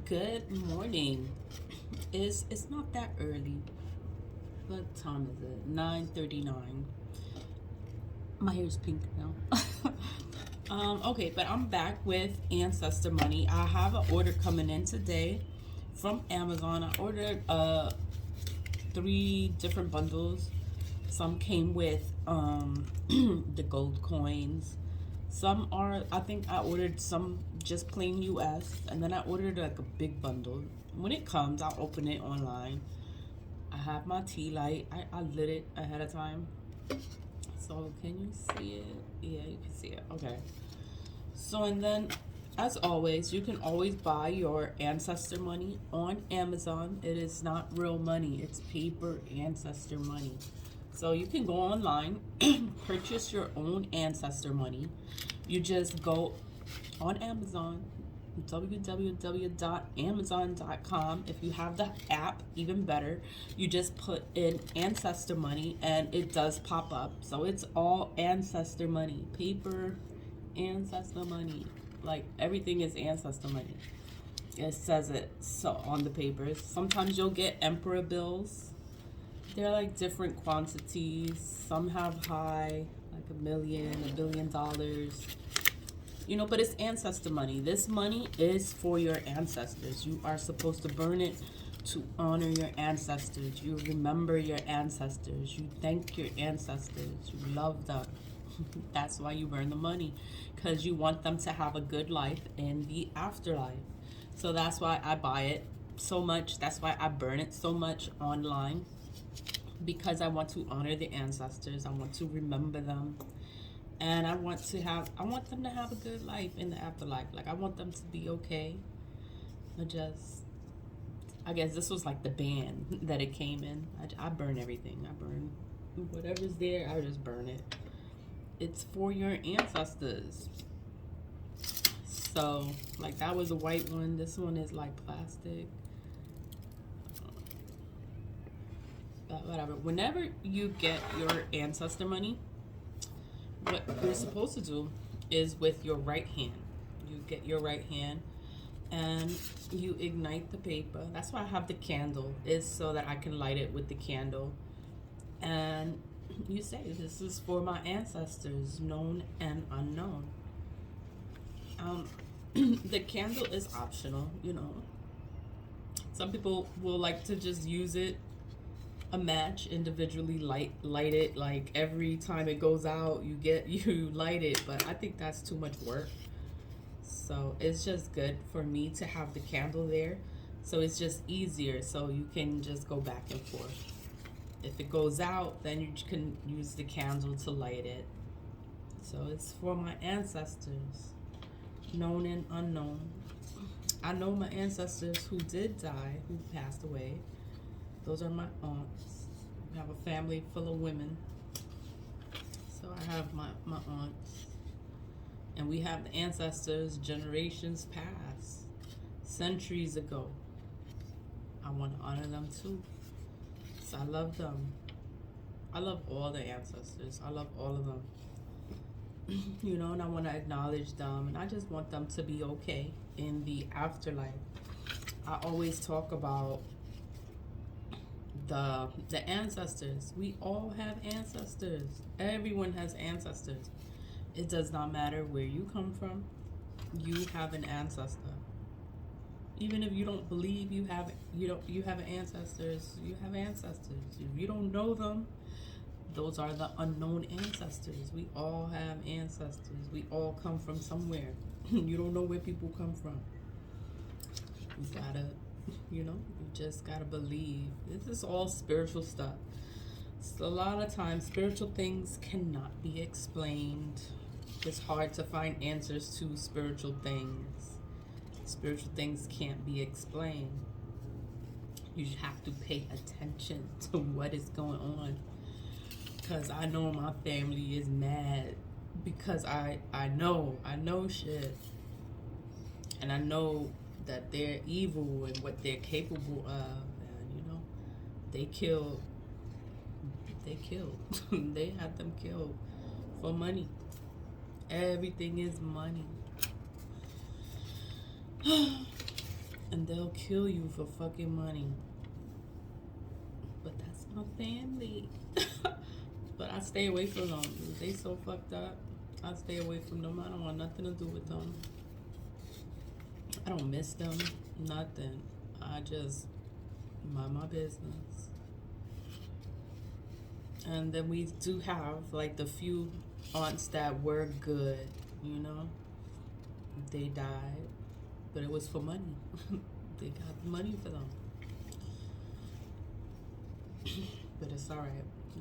Good morning. It's not that early. What time is it? 9:39. My hair's pink now. Okay, but I'm back with Ancestor Money. I have an order coming in today from Amazon. I ordered three different bundles. Some came with the gold coins. Some are, I think I ordered some just plain US, and then I ordered like a big bundle. When it comes, I'll open it online. I have my tea light. I lit it ahead of time. So can you see it? Yeah, you can see it. Okay. So, and then as always, you can always buy your ancestor money on Amazon. It is not real money, it's paper ancestor money. So you can go online, purchase your own ancestor money. You just go on Amazon, www.amazon.com. If you have the app, even better. You just put in ancestor money and it does pop up. So it's all ancestor money, paper ancestor money. Like everything is ancestor money. It says it so on the papers. Sometimes you'll get emperor bills. They're like different quantities. Some have high, like $1 billion, $1 billion. But it's ancestor money. This money is for your ancestors. You are supposed to burn it to honor your ancestors. You remember your ancestors. You thank your ancestors. You love them. That's why you burn the money, because you want them to have a good life in the afterlife. So that's why I buy it so much. That's why I burn it so much online, because I want to honor the ancestors. I want to remember them. And I want them to have a good life in the afterlife. Like, I want them to be okay. I guess this was like the ban that it came in. I burn everything. I burn whatever's there. I just burn it. It's for your ancestors. So, like, that was a white one. This one is like plastic. But whatever. Whenever you get your ancestor money, what you're supposed to do is with your right hand. You get your right hand and you ignite the paper. That's why I have the candle, is so that I can light it with the candle. And you say, this is for my ancestors, known and unknown. The candle is optional. Some people will like to just use it, a match, individually light it. Like every time it goes out, you light it. But I think that's too much work. So it's just good for me to have the candle there. So it's just easier. So you can just go back and forth. If it goes out, then you can use the candle to light it. So it's for my ancestors, known and unknown. I know my ancestors who did die, who passed away. Those are my aunts. I have a family full of women. So I have my aunts. And we have the ancestors generations past, centuries ago. I want to honor them too. So I love them. I love all the ancestors. I love all of them. And I want to acknowledge them. And I just want them to be okay in the afterlife. I always talk about the ancestors. We all have ancestors. Everyone has ancestors. It does not matter where you come from. You have an ancestor. Even if you don't believe you have ancestors, you have ancestors. If you don't know them, those are the unknown ancestors. We all have ancestors. We all come from somewhere. You don't know where people come from. You gotta, you just gotta believe. This is all spiritual stuff. So a lot of times, spiritual things cannot be explained. It's hard to find answers to spiritual things. Spiritual things can't be explained. You have to pay attention to what is going on. Because I know my family is mad. Because I know shit. And I know that they're evil and what they're capable of. And, they killed. They had them killed for money. Everything is money. And they'll kill you for fucking money. But that's my family. But I stay away from them. They so fucked up. I stay away from them. I don't want nothing to do with them. I don't miss them. Nothing. I just mind my business. And then we do have like the few aunts that were good, you know. They died, but it was for money. They got money for them. But it's alright.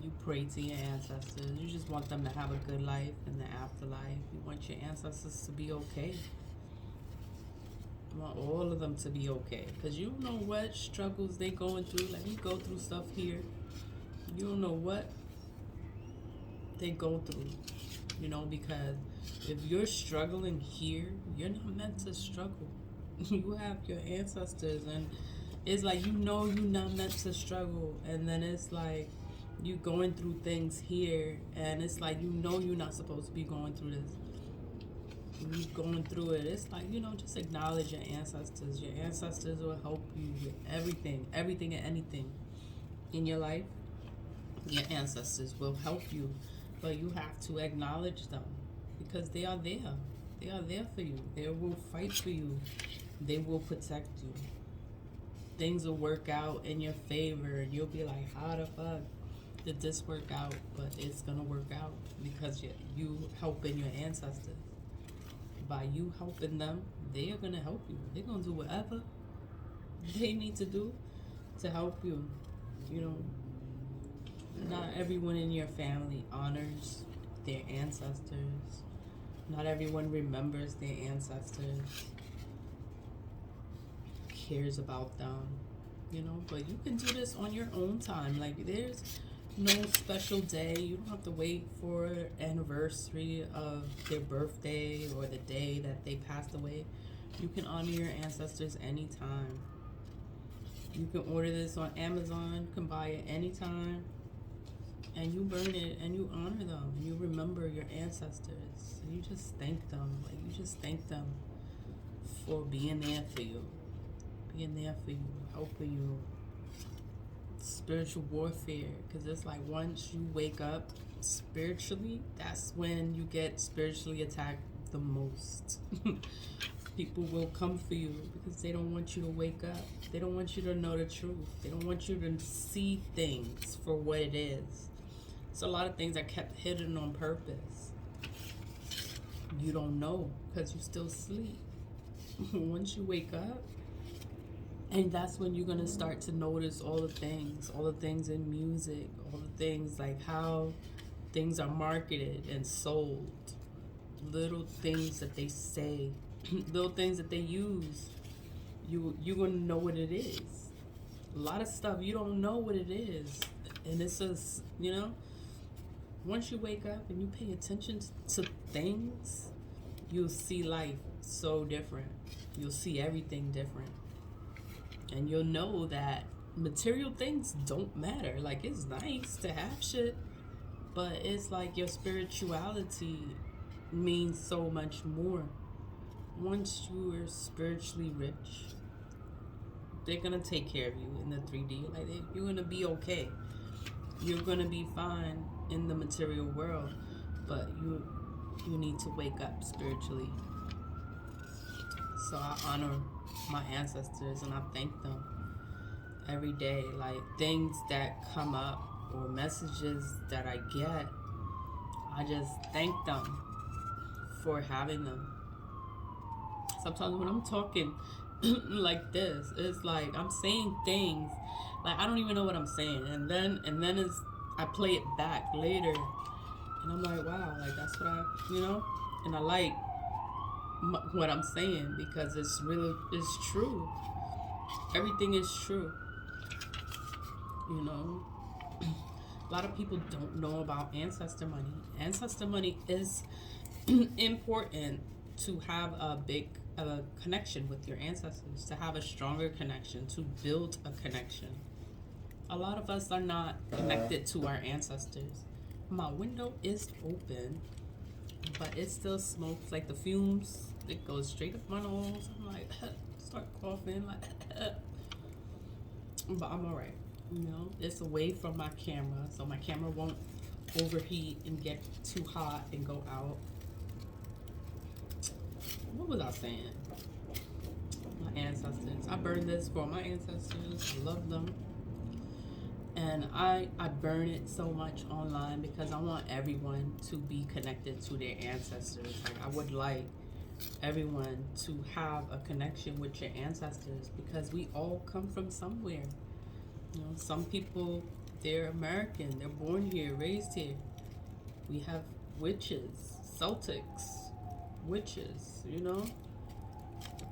You pray to your ancestors. You just want them to have a good life in the afterlife. You want your ancestors to be okay. You want all of them to be okay. Because you don't know what struggles they going through. Like, we go through stuff here. You don't know what they go through. You know, because if you're struggling here, you're not meant to struggle. You have your ancestors, and it's like, you know, you're not meant to struggle. And then it's like, you going through things here, and it's like, you know, you're not supposed to be going through this. You going through it. It's like, you know, just acknowledge your ancestors. Your ancestors will help you with everything and anything in your life. Your ancestors will help you, but you have to acknowledge them because they are there. They are there for you. They will fight for you. They will protect you. Things will work out in your favor, and you'll be like, how the fuck did this work out? But it's gonna work out because you helping your ancestors. By you helping them, they are gonna help you. They're gonna do whatever they need to do to help you. You know, not everyone in your family honors their ancestors. Not everyone remembers their ancestors, cares about them, you know, but you can do this on your own time. Like, there's no special day. You don't have to wait for anniversary of their birthday or the day that they passed away. You can honor your ancestors anytime. You can order this on Amazon, you can buy it anytime, and you burn it and you honor them. You remember your ancestors. You just thank them. Like, you just thank them for being there for you. Being there for you, helping you. Spiritual warfare, because it's like, once you wake up spiritually, that's when you get spiritually attacked the most. People will come for you because they don't want you to wake up. They don't want you to know the truth. They don't want you to see things for what it is. It's a lot of things that kept hidden on purpose. You don't know because you still sleep. Once you wake up, and that's when you're gonna start to notice all the things in music, all the things, like how things are marketed and sold, little things that they say, little things that they use. You're gonna know what it is. A lot of stuff you don't know what it is, and it's just, you know, once you wake up and you pay attention to things, you'll see life so different. You'll see everything different. And you'll know that material things don't matter. Like, it's nice to have shit, but it's like your spirituality means so much more. Once you are spiritually rich, they're gonna take care of you in the 3D. Like, you're gonna be okay. You're gonna be fine in the material world, but you need to wake up spiritually. So I honor my ancestors and I thank them every day. Like, things that come up or messages that I get, I just thank them for having them. Sometimes when I'm talking like this, it's like I'm saying things like I don't even know what I'm saying, and then it's, I play it back later and I'm like, wow, like that's what and I like what I'm saying because it's true. Everything is true. You know, a lot of people don't know about Ancestor Money. Ancestor Money is important to have a big connection with your ancestors, to have a stronger connection, to build a connection. A lot of us are not connected to our ancestors. My window is open, but it still smokes, like the fumes it goes straight up my nose. I'm like, start coughing, like, but I'm all right. You know, it's away from my camera, so my camera won't overheat and get too hot and go out. What was I saying? My ancestors. I burned this for my ancestors. I love them. And I burn it so much online because I want everyone to be connected to their ancestors. Like, I would like everyone to have a connection with your ancestors because we all come from somewhere. You know, some people, they're American, they're born here, raised here. We have witches, Celtics, witches, you know.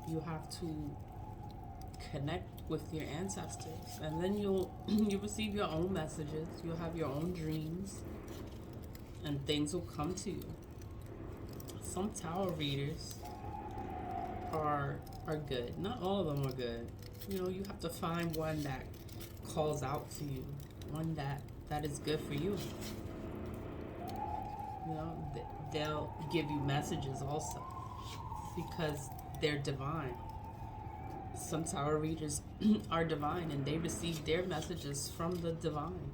You have to connect with your ancestors, and then you'll receive your own messages. You'll have your own dreams, and things will come to you. Some tarot readers are good. Not all of them are good. You know, you have to find one that calls out to you, one that is good for you. You know, they'll give you messages also because they're divine. Some tarot readers are divine and they receive their messages from the divine.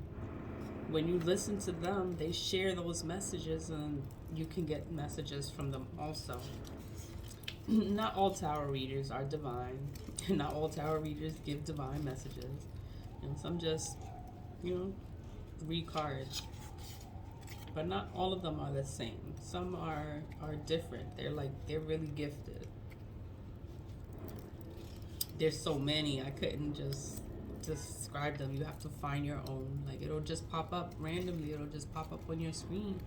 When you listen to them, they share those messages and you can get messages from them also. Not all tarot readers are divine. Not all tarot readers give divine messages. And some just, you know, read cards. But not all of them are the same. Some are different. They're really gifted. There's so many, I couldn't just describe them. You have to find your own. Like, it'll just pop up randomly. It'll just pop up on your screen.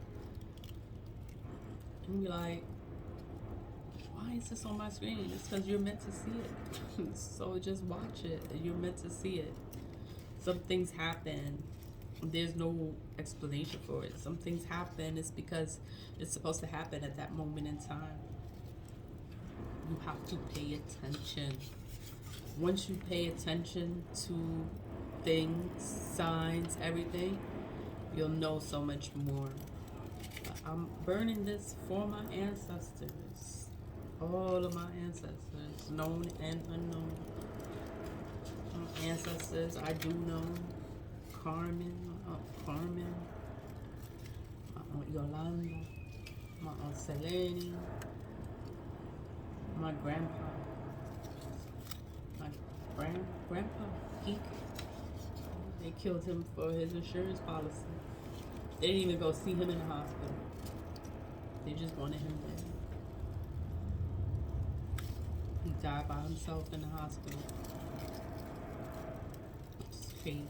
And you're like, why is this on my screen? It's because you're meant to see it. So just watch it. You're meant to see it. Some things happen. There's no explanation for it. Some things happen. It's because it's supposed to happen at that moment in time. You have to pay attention. Once you pay attention to things, signs, everything, you'll know so much more. I'm burning this for my ancestors. All of my ancestors, known and unknown. My ancestors I do know. Carmen, my Aunt Carmen, my Aunt Yolanda, my Aunt Selene, my grandpa. Grandpa Geek. They killed him for his insurance policy. They didn't even go see him in the hospital. They just wanted him dead. He died by himself in the hospital. It's crazy.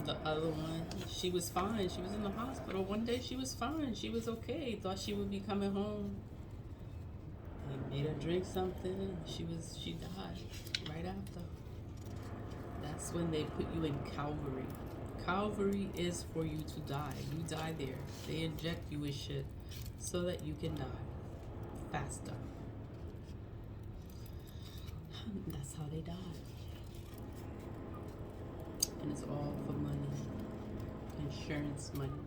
The other one, she was fine. She was in the hospital. One day she was fine. She was okay. Thought she would be coming home. They made her drink something. She died right after. That's when they put you in Calvary. Calvary is for you to die. You die there. They inject you with shit so that you can die faster. That's how they die. And it's all for money. Insurance money.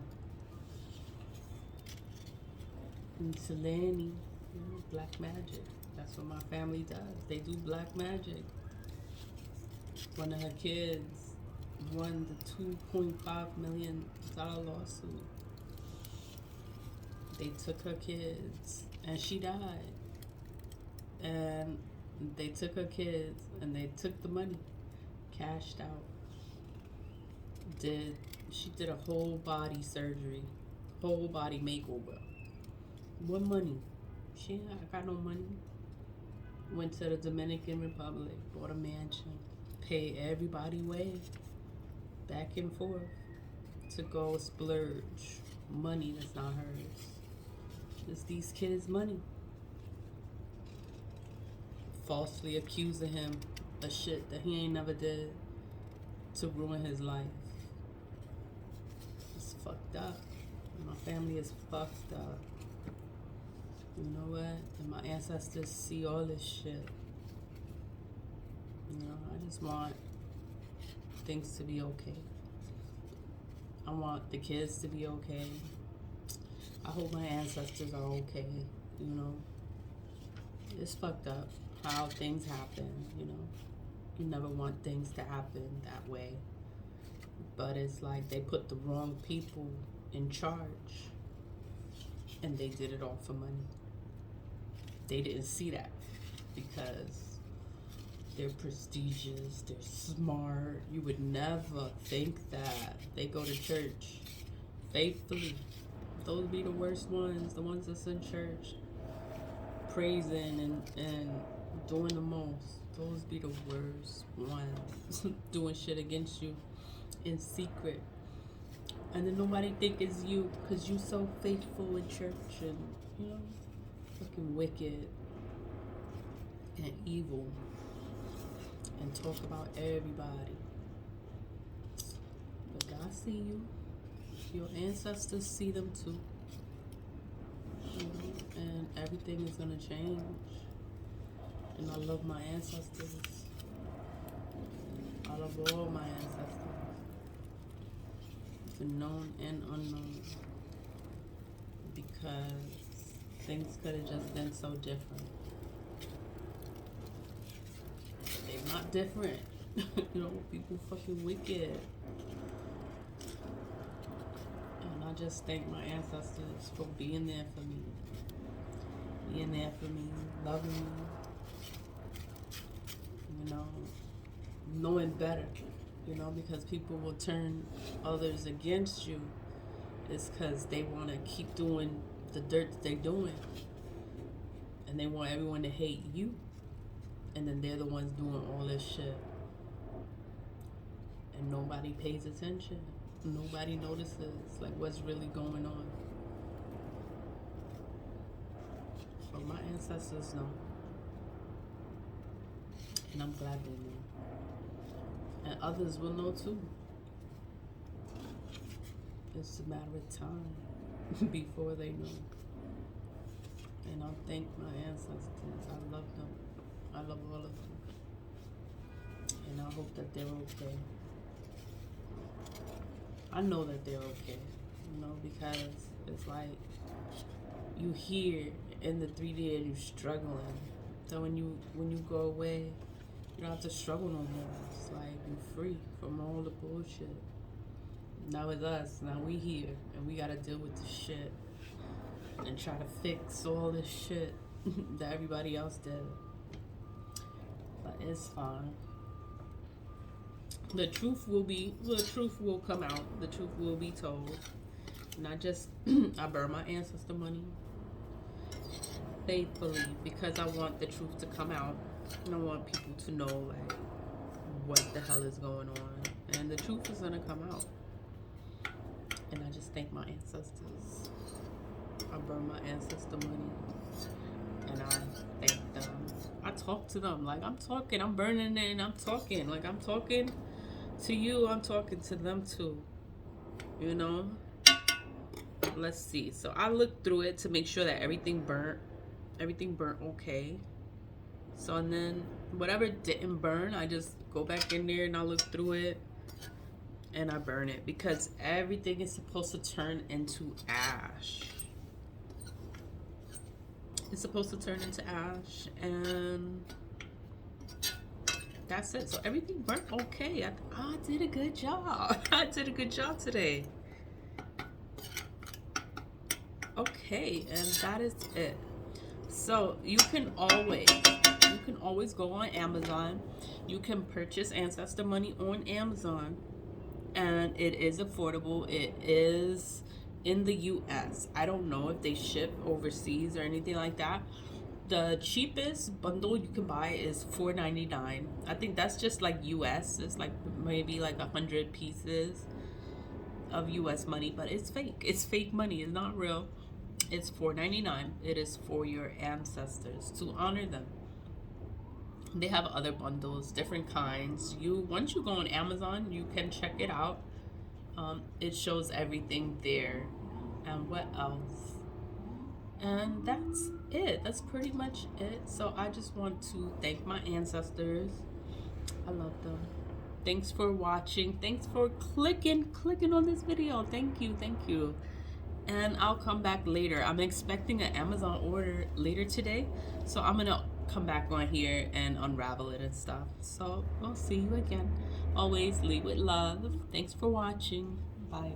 And Selene. Black magic. That's what my family does. They do black magic. One of her kids won the $2.5 million lawsuit. They took her kids and she died. And they took her kids and they took the money, cashed out. She did a whole body surgery, whole body makeover. What money? She ain't got no money. Went to the Dominican Republic, bought a mansion, paid everybody way, back and forth, to go splurge money that's not hers. It's these kids' money. Falsely accusing him of shit that he ain't never did to ruin his life. It's fucked up. My family is fucked up. You know what? And my ancestors see all this shit. You know, I just want things to be okay. I want the kids to be okay. I hope my ancestors are okay. you know. It's fucked up how things happen, you know. You never want things to happen that way. But it's like they put the wrong people in charge. And they did it all for money. They didn't see that because they're prestigious, they're smart. You would never think that. They go to church faithfully. Those be the worst ones, the ones that's in church, praising and doing the most. Those be the worst ones, doing shit against you in secret. And then nobody think it's you because you so faithful in church and, you know, fucking wicked and evil and talk about everybody. But God see you. Your ancestors see them too. You know, and everything is gonna change. And I love my ancestors. I love all my ancestors. The known and unknown. Because things could have just been so different. They're not different. You know, people fucking wicked. And I just thank my ancestors for being there for me. Being there for me, loving me. You know, knowing better. You know, because people will turn others against you. It's because they want to keep doing the dirt that they're doing. And they want everyone to hate you. And then they're the ones doing all this shit. And nobody pays attention. Nobody notices, like, what's really going on. So my ancestors know. And I'm glad they know. And others will know too. It's a matter of time before they know. And I thank my ancestors. I love them. I love all of them. And I hope that they're okay. I know that they're okay, you know, because it's like you here in the 3D and you're struggling. So when you go away, you don't have to struggle no more. It's like you're free from all the bullshit. Now it's us. Now we here and we gotta deal with the shit and try to fix all this shit that everybody else did. But it's fine. The truth will come out. The truth will be told. And I burn my ancestor money faithfully because I want the truth to come out. And I want people to know, like, what the hell is going on. And the truth is gonna come out. And I just thank my ancestors. I burn my ancestor money. And I thank them. I talk to them. Like, I'm talking. I'm burning it and I'm talking. Like, I'm talking to you. I'm talking to them too. You know? Let's see. So I looked through it to make sure that everything burnt okay. So, and then whatever didn't burn, I just go back in there and I look through it and I burn it because everything is supposed to turn into ash. It's supposed to turn into ash, and that's it. So everything burnt okay. I did a good job. I did a good job today. Okay, and that is it. So you can always go on Amazon. You can purchase Ancestor Money on Amazon, and it is affordable. It is in the US. I don't know if they ship overseas or anything like that. The cheapest bundle you can buy is $4.99. I think that's just like US. It's like maybe like 100 pieces of US money, but it's fake. It's fake money. It's not real. It's $4.99. It is for your ancestors to honor them. They have other bundles, different kinds. Once you go on Amazon, you can check it out. It shows everything there. And what else? And that's it. That's pretty much it. So I just want to thank my ancestors. I love them. Thanks for watching. Thanks for clicking on this video. Thank you. and I'll come back later. I'm expecting an Amazon order later today, so I'm gonna come back on here and unravel it and stuff. So we'll see you again. Always lead with love. Thanks for watching. Bye.